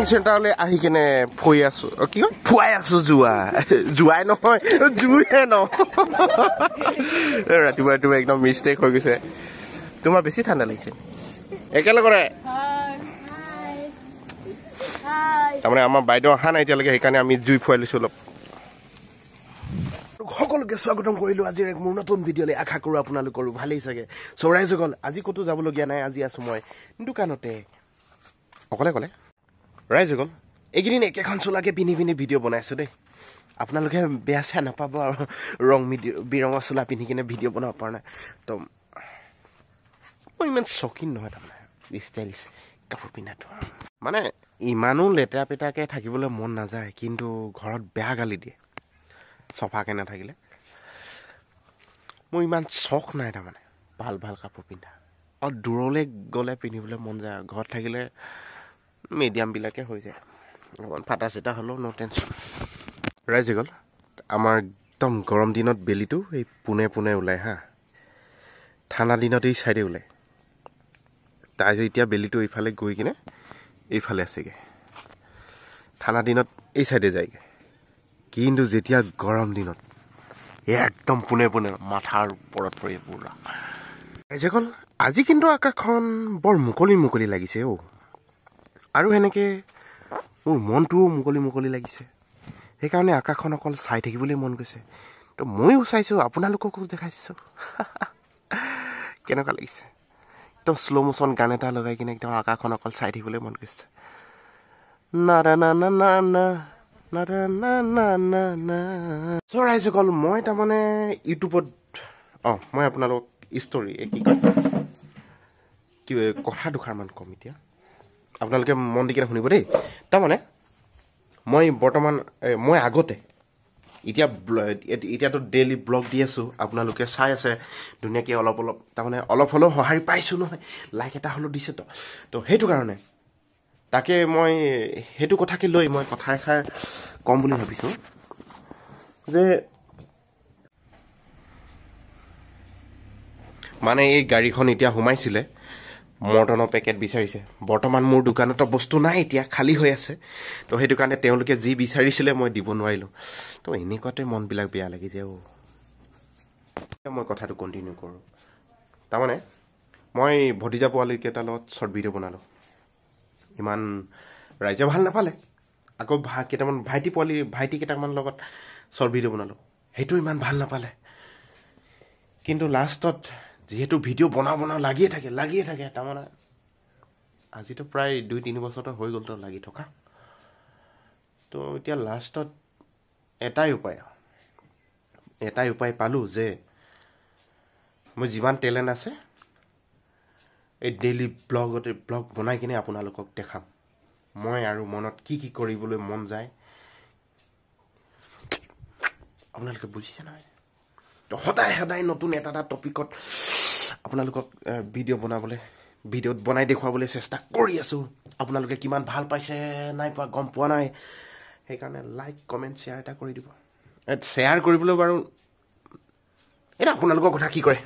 চেণ্টাৰলৈ আহি কিনে ফুৰি আছো কি কয় ফুৱাই আছো জোৱাই নহয় জুইহে ন ৰাতিপুৱা ৰাতিপুৱা একদম মিষ্টেক হৈ গৈছে তোমাৰ বেছি ঠাণ্ডা লাগিছে একেলগৰে তাৰমানে আমাৰ বাইদেউ অহা নাই এতিয়ালৈকে সেইকাৰণে আমি জুই ফুৱাই লৈছো অলপ সকলোকে স্বাগতম কৰিলো আজিৰ এক মোৰ নতুন ভিডিঅ'লৈ আশা কৰো আপোনালোকৰো ভালেই চাগে চৰাই জগল আজি ক'তো যাবলগীয়া নাই আজি আছো মই দোকানতে অকলে অকলে ৰাইজ গ'ল এইকেইদিন একেখন চোলাকে পিন্ধি ভিডিঅ' বনাইছো দেই আপোনালোকে বেয়া চেয়া নাপাব আৰু ৰং বিৰঙৰ চোলা পিন্ধি কিনে ভিডিঅ' বনাব পৰা নাই তো মই ইমান চকিন নহয় তাৰমানে ষ্টাইলিছ কাপোৰ পিন্ধাটো মানে ইমানো লেতেৰা পেটাকে থাকিবলৈ মন নাযায় কিন্তু ঘৰত বেয়া গালি দিয়ে চফাকৈ নাথাকিলে মোৰ ইমান চখ নাই তাৰমানে ভাল ভাল কাপোৰ পিন্ধা আৰু দূৰলৈ গ'লে পিন্ধিবলৈ মন যায় ঘৰত থাকিলে মিডিয়ামবিলাকে হৈ যায় অকণ ফাটা চিটা হ'লেও ন' টেনশ্যন ৰাইজে গ'ল আমাৰ একদম গৰম দিনত বেলিটো এই পোনে ওলায় হা ঠাণ্ডা দিনত এই চাইডে ওলায় তাৰপিছত এতিয়া বেলিটো এইফালে গৈ কিনে এইফালে আছেগৈ ঠাণ্ডা দিনত এই চাইডে যায়গৈ কিন্তু যেতিয়া গৰম দিনত একদম পোনে মাথাৰ ওপৰত পৰি পুৰা ৰাইজে গ'ল আজি কিন্তু আকাশখন বৰ মুকলি লাগিছে আৰু সেনেকৈ মোৰ মনটোও মুকলি লাগিছে সেইকাৰণে আকাশখন অকল চাই থাকিবলৈ মন গৈছে তো ময়ো চাইছোঁ আপোনালোককো দেখাইছোঁ কেনেকুৱা লাগিছে একদম শ্ল' মোশ্যন গান এটা লগাই কিনে একদম আকাশখন অকল চাই থাকিবলৈ মন গৈছে ৰাইজসকল মই তাৰমানে ইউটিউবত মই আপোনালোকক ষ্টৰি কি কয় কথা দুষাৰমান ক'ম এতিয়া আপোনালোকে মন দি কিনে শুনিব দেই তাৰমানে মই আগতে এতিয়াতো ডেইলি ব্লগ দি আছোঁ আপোনালোকে চাই আছে ধুনীয়াকৈ অলপ তাৰমানে অলপ হ'লেও সঁহাৰি পাইছোঁ নহয় লাইক এটা হ'লেও দিছে তো সেইটো কাৰণে তাকে মই সেইটো কথাকে লৈ মই কথা এষাৰ ক'ম বুলি ভাবিছোঁ যে মানে এই গাড়ীখন এতিয়া সোমাইছিলে মৰ্টনৰ পেকেট বিচাৰিছে বৰ্তমান মোৰ দোকানতো বস্তু নাই এতিয়া খালী হৈ আছে তো সেইটো কাৰণে তেওঁলোকে যি বিচাৰিছিলে মই দিব নোৱাৰিলোঁ তো এনেকুৱাতে মনবিলাক বেয়া লাগি যায় মই কথাটো কণ্টিনিউ কৰোঁ তাৰমানে মই ভতিজা পোৱালীকেইটাৰ লগত শ্বৰ্ট ভিডিঅ' বনালোঁ ইমান ৰাইজে ভাল নাপালে আকৌ কেইটামান ভাইটি কেইটামান লগত শ্বৰ্ট ভিডিঅ' বনালোঁ সেইটো ইমান ভাল নাপালে কিন্তু লাষ্টত যিহেতু ভিডিঅ' বনাওঁ লাগিয়ে থাকে তাৰমানে আজিতো প্ৰায় 2-3 বছৰতো হৈ গ'ল তো লাগি থকা তো এতিয়া লাষ্টত এটাই উপায় পালোঁ যে মই যিমান টেলেণ্ট আছে এই ডেইলি ব্লগ বনাই কিনে আপোনালোকক দেখাম মই আৰু মনত কি কৰিবলৈ মন যায় আপোনালোকে বুজিছে নহয় তো সদায় নতুন এটা টপিকত আপোনালোকক ভিডিঅ'ত বনাই দেখুৱাবলৈ চেষ্টা কৰি আছোঁ আপোনালোকে কিমান ভাল পাইছে নাই পোৱা গম পোৱা নাই সেইকাৰণে লাইক কমেণ্ট শ্বেয়াৰ এটা কৰি দিব শ্বেয়াৰ কৰিবলৈ বাৰু এটা আপোনালোকৰ কথা কি কৰে